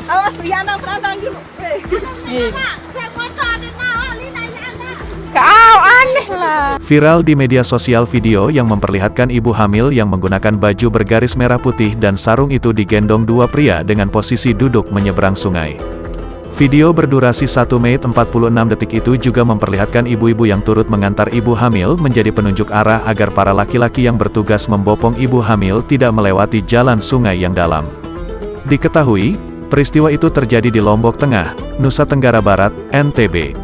Awas Yana pranang gitu. Kau aneh lah. Viral di media sosial video yang memperlihatkan ibu hamil yang menggunakan baju bergaris merah putih dan sarung itu digendong dua pria dengan posisi duduk menyeberang sungai. Video berdurasi 1 menit 46 detik itu juga memperlihatkan ibu-ibu yang turut mengantar ibu hamil menjadi penunjuk arah agar para laki-laki yang bertugas membopong ibu hamil tidak melewati jalan sungai yang dalam. Diketahui, peristiwa itu terjadi di Lombok Tengah, Nusa Tenggara Barat, NTB.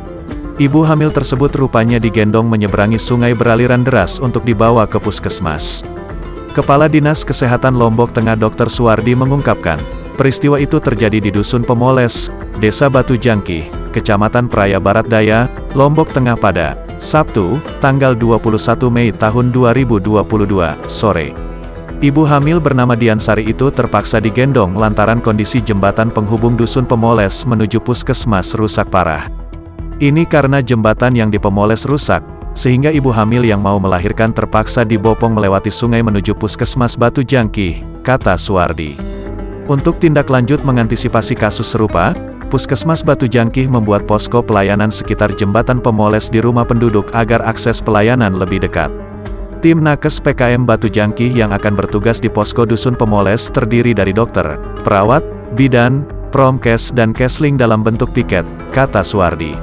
Ibu hamil tersebut rupanya digendong menyeberangi sungai beraliran deras untuk dibawa ke puskesmas. Kepala Dinas Kesehatan Lombok Tengah Dr. Suwardi mengungkapkan, peristiwa itu terjadi di Dusun Pemoles, Desa Batu Jangkih, Kecamatan Praia Barat Daya, Lombok Tengah pada Sabtu, tanggal 21 Mei tahun 2022, sore. Ibu hamil bernama Diansari itu terpaksa digendong lantaran kondisi jembatan penghubung Dusun Pemoles menuju puskesmas rusak parah. Ini karena jembatan yang di Pemoles rusak, sehingga ibu hamil yang mau melahirkan terpaksa dibopong melewati sungai menuju puskesmas Batu Jangkih, kata Suwardi. Untuk tindak lanjut mengantisipasi kasus serupa, Puskesmas Batu Jangkih membuat posko pelayanan sekitar jembatan Pemoles di rumah penduduk agar akses pelayanan lebih dekat. Tim Nakes PKM Batu Jangkih yang akan bertugas di posko Dusun Pemoles terdiri dari dokter, perawat, bidan, promkes dan kesling dalam bentuk piket, kata Suwardi.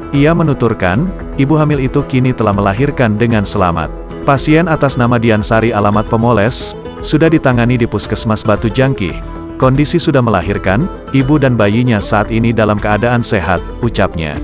Ia menuturkan, ibu hamil itu kini telah melahirkan dengan selamat. Pasien atas nama Diansari alamat Pemoles, sudah ditangani di Puskesmas Batu Jangkih. Kondisi sudah melahirkan, ibu dan bayinya saat ini dalam keadaan sehat, ucapnya.